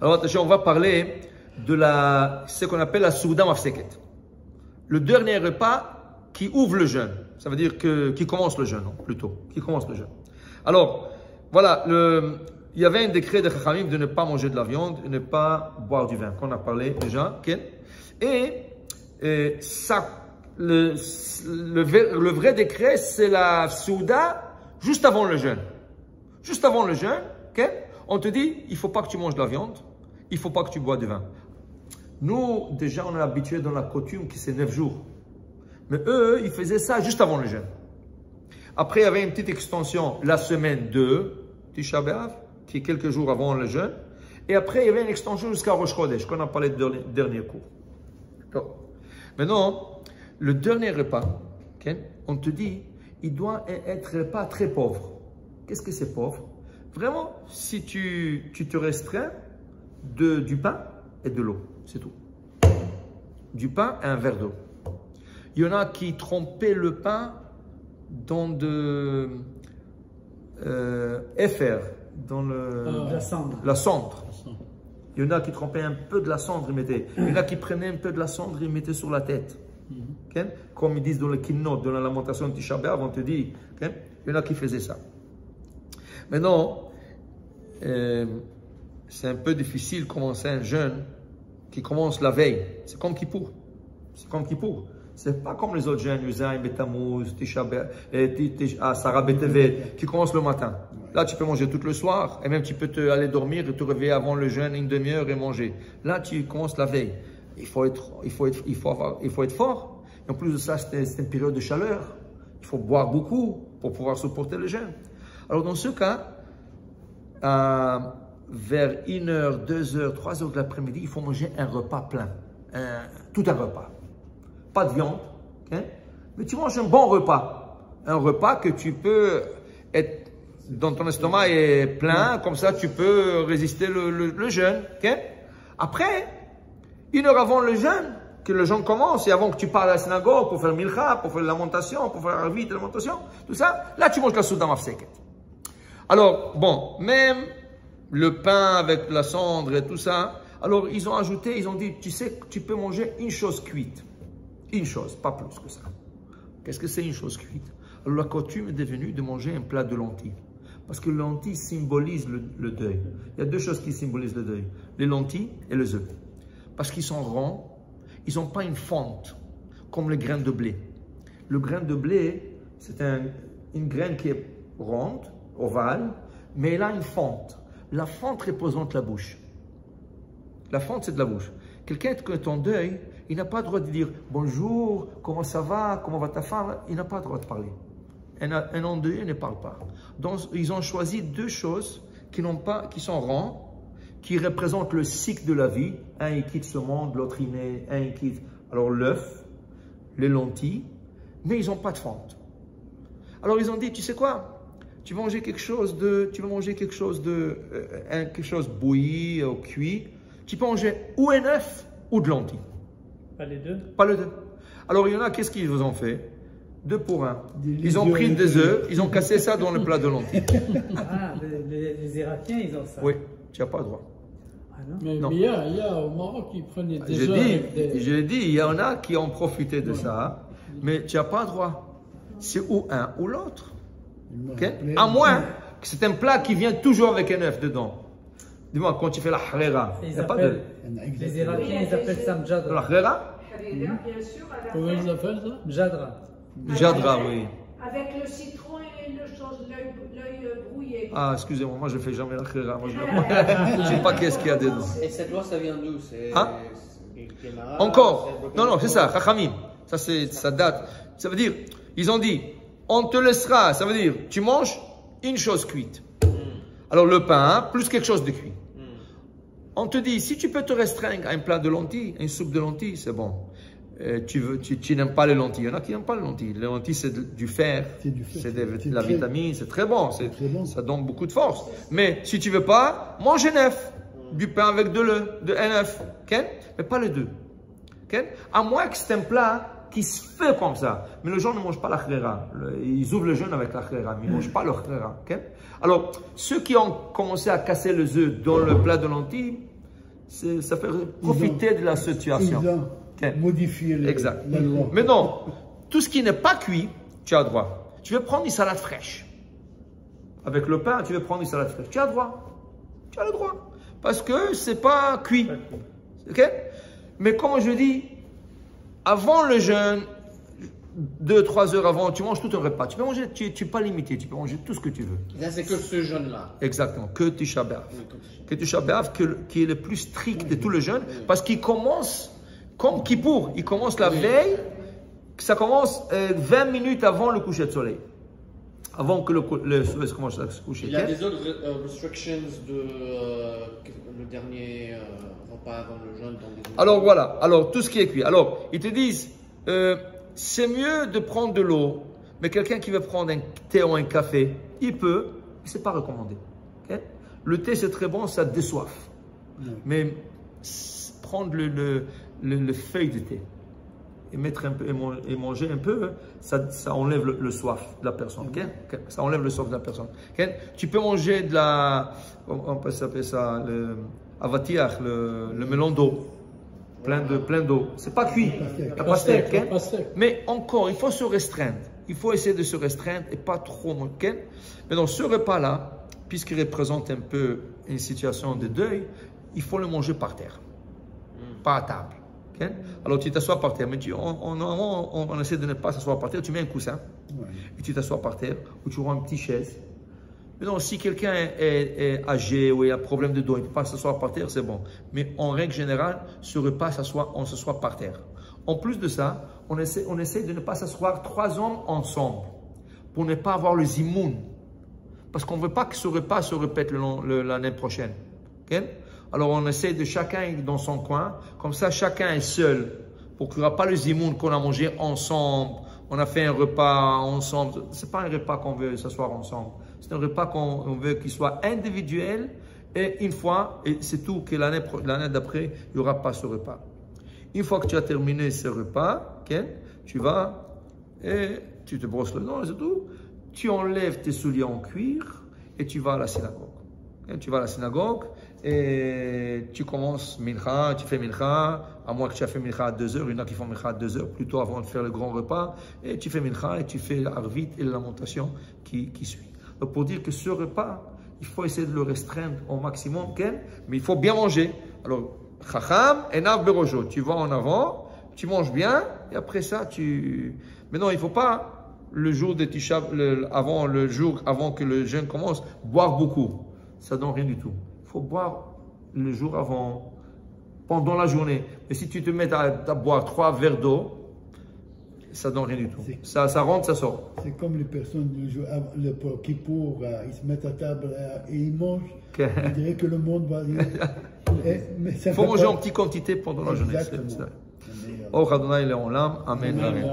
Alors attention, on va parler de ce qu'on appelle la Souda Mafseket. Le dernier repas qui ouvre le jeûne. Ça veut dire qui commence le jeûne, plutôt. Qui commence le jeûne. Alors, voilà, il y avait un décret de Chachamim de ne pas manger de la viande, de ne pas boire du vin, qu'on a parlé déjà. Okay? Et ça, le vrai décret, c'est la Souda juste avant le jeûne. Juste avant le jeûne, okay? On te dit, il ne faut pas que tu manges de la viande, il ne faut pas que tu bois du vin. Nous, déjà, on est habitués dans la coutume qui c'est 9 jours. Mais eux, ils faisaient ça juste avant le jeûne. Après, il y avait une petite extension, la semaine 2, Tisha B'Av, qui est quelques jours avant le jeûne. Et après, il y avait une extension jusqu'à Rosh Chodesh, qu'on a parlé de dernier cours. Donc, maintenant, le dernier repas, okay, on te dit, il doit être un repas très pauvre. Qu'est-ce que c'est pauvre? Vraiment, si tu te restreins du pain et de l'eau, c'est tout. Du pain et un verre d'eau. Il y en a qui trempaient le pain dans de FR, dans la cendre. Il y en a qui trempaient un peu de la cendre, ils mettaient. Il y en a qui prenaient un peu de la cendre, ils mettaient sur la tête. Okay? Comme ils disent dans le Kinnot, dans la lamentation de Tisha B'Av, on te dit, okay? Il y en a qui faisaient ça. Maintenant, c'est un peu difficile de commencer un jeûne qui commence la veille. C'est comme Kippour. C'est comme Kippour. C'est pas comme les autres jeûnes, Yuzaïm, Betamouz, Tisha B'Av, Sarah Betevet, qui commencent le matin. Là, tu peux manger tout le soir, et même tu peux aller dormir et te réveiller avant le jeûne une demi-heure et manger. Là, tu commences la veille. Il faut être fort. Et en plus de ça, c'est une période de chaleur. Il faut boire beaucoup pour pouvoir supporter le jeûne. Alors, dans ce cas, vers 1h, 2h, 3h de l'après-midi, il faut manger un repas plein. Tout un repas. Pas de viande, okay? Mais tu manges un bon repas. Un repas que tu peux être dans ton estomac est plein, comme ça tu peux résister le jeûne. Okay? Après, 1 heure avant le jeûne, que le jeûne commence, et avant que tu parles à la synagogue pour faire le milcha, pour faire la lamentation, pour faire la revue de lamentation, tout ça, là tu manges la souda mafseket. Alors, bon, même le pain avec la cendre et tout ça, alors ils ont ajouté, ils ont dit, tu sais, tu peux manger une chose cuite. Une chose, pas plus que ça. Qu'est-ce que c'est une chose cuite? Alors la coutume est devenue de manger un plat de lentilles. Parce que les lentilles symbolisent le deuil. Il y a deux choses qui symbolisent le deuil. Les lentilles et les œufs. Parce qu'ils sont ronds, ils n'ont pas une fente, comme les graines de blé. Le grain de blé, c'est une graine qui est ronde, ovale, mais elle a une fente. La fente représente la bouche. La fente, c'est de la bouche. Quelqu'un qui est en deuil, il n'a pas le droit de dire « Bonjour, comment ça va, comment va ta femme ?» Il n'a pas le droit de parler. Un endeuillé ne parle pas. Donc, ils ont choisi deux choses qui sont rondes, qui représentent le cycle de la vie. Un, il quitte ce monde, l'autre, il naît, un, il quitte. Alors, l'œuf, les lentilles, mais ils n'ont pas de fente. Alors, ils ont dit, tu sais quoi? Tu vas manger quelque chose bouilli ou cuit. Tu peux manger ou un œuf ou de lentilles. Pas les deux? Pas les deux. Alors, il y en a, qu'est-ce qu'ils vous ont fait? 2 pour 1. Ils ont pris des œufs, ils ont cassé ça dans le plat de lentilles. Ah, les Irakiens, ils ont ça. Oui, tu n'as pas le droit. Ah non? Mais il y a au Maroc qui prenaient des J'ai œufs. dit, il y en a qui ont profité de ça, mais tu n'as pas le droit. C'est ou un ou l'autre. Okay? À moins que c'est un plat qui vient toujours avec un œuf dedans. Dis-moi, quand tu fais la harira, il n'y a pas de... Les Irakiens, ils appellent ça mjadra. La harira? Bien sûr, Comment ils appellent ça? Mjadra. Jadra, oui. avec le citron et l'œil brouillé. Ah, excusez-moi, moi je ne fais jamais la harira. Je ne sais pas qu'est-ce qu'il y a dedans. Et cette loi, ça vient d'où? Hein? Encore? Non, c'est ça, Chachamim. Ça date. Ça veut dire, ils ont dit, on te laissera, ça veut dire, tu manges une chose cuite. Alors le pain, plus quelque chose de cuit. On te dit, si tu peux te restreindre à un plat de lentilles, une soupe de lentilles, c'est bon. Tu n'aimes pas les lentilles. Il y en a qui n'aiment pas les lentilles. Les lentilles, c'est du fer, c'est de la vitamine, c'est très bon, ça donne beaucoup de force. Mais si tu ne veux pas, mange un œuf, du pain avec un œuf, okay? Mais pas les deux. Okay? À moins que c'est un plat qui se fait comme ça. Mais les gens ne mangent pas la khrera. Ils ouvrent le jeûne avec la khrera, mais ils ne mangent pas leur khrera. Okay? Alors, ceux qui ont commencé à casser les œufs dans le plat de lentilles, Ça fait profiter de la situation. Ils ont Ok. modifié Exact. la loi. Mais non, tout ce qui n'est pas cuit, tu as droit. Tu veux prendre une salade fraîche. Avec le pain, tu veux prendre une salade fraîche. Tu as droit. Tu as le droit. Parce que c'est pas cuit. Ok? Mais comme je dis, avant le jeûne, 2-3 heures avant, tu manges tout un repas. Tu peux manger, tu n'es pas limité, tu peux manger tout ce que tu veux. Là, c'est que ce jeûne-là. Exactement, que Tisha B'Av. Que Tisha B'Av, qui est le plus strict de tout le jeûne, parce qu'il commence comme Kippour. Il commence la veille, ça commence 20 minutes avant le coucher de soleil. Avant que le soleil commence à se coucher. Il y a des autres restrictions de le dernier repas avant le jeûne dans des... Alors voilà, alors tout ce qui est cuit. Alors, ils te disent, c'est mieux de prendre de l'eau, mais quelqu'un qui veut prendre un thé ou un café, il peut, mais ce n'est pas recommandé. Okay? Le thé, c'est très bon, ça désoiffe. Mais prendre le feuille de thé et mettre un peu et manger un peu, ça enlève le soif de la personne. Okay? Ça enlève le soif de la personne. Okay? Tu peux manger de la, on peut s'appeler ça, le avatiach, le melon d'eau. Plein d'eau. C'est pas cuit. La pastèque. Hein? Mais encore, il faut se restreindre. Il faut essayer de se restreindre et pas trop. Okay? Mais dans ce repas-là, puisqu'il représente un peu une situation de deuil, il faut le manger par terre. Pas à table. Okay? Alors tu t'assois par terre. Mais on essaie de ne pas s'asseoir par terre. Tu mets un coussin et tu t'assois par terre ou tu prends une petite chaise. Mais non, si quelqu'un est âgé ou il a un problème de dos, il ne peut pas s'asseoir par terre, c'est bon. Mais en règle générale, ce repas, on s'assoit par terre. En plus de ça, on essaie de ne pas s'asseoir 3 hommes ensemble pour ne pas avoir le zimoun. Parce qu'on ne veut pas que ce repas se répète l'année prochaine. Okay? Alors on essaie de chacun dans son coin, comme ça chacun est seul, pour qu'il n'y aura pas le zimoun qu'on a mangé ensemble. On a fait un repas ensemble. Ce n'est pas un repas qu'on veut s'asseoir ensemble. C'est un repas qu'on veut qu'il soit individuel et une fois, et c'est tout, que l'année d'après, il n'y aura pas ce repas. Une fois que tu as terminé ce repas, okay, tu vas et tu te brosses le dents et c'est tout. Tu enlèves tes souliers en cuir et tu vas à la synagogue. Okay, tu vas à la synagogue et tu commences mincha, tu fais mincha, à moins que tu aies fait mincha à 2 heures, il y en a qui font mincha à 2 heures plutôt avant de faire le grand repas, et tu fais mincha et tu fais l'arvit et la lamentation qui suit. Donc pour dire que ce repas, il faut essayer de le restreindre au maximum, mais il faut bien manger. Alors, chacham et nav berojo, tu vas en avant, tu manges bien, et après ça, Mais non, il ne faut pas, le jour de Tisha, le jour avant que le jeûne commence, boire beaucoup. Ça ne donne rien du tout. Il faut boire le jour avant, pendant la journée. Mais si tu te mets à boire 3 verres d'eau, ça ne donne rien du tout. Ça rentre, ça sort. C'est comme les personnes le Kippour, ils se mettent à table et ils mangent. On dirait que le monde va dire. Il faut manger en petite quantité pendant la journée. Exactement. Oh, Adonai Leolam. Amen. Amen.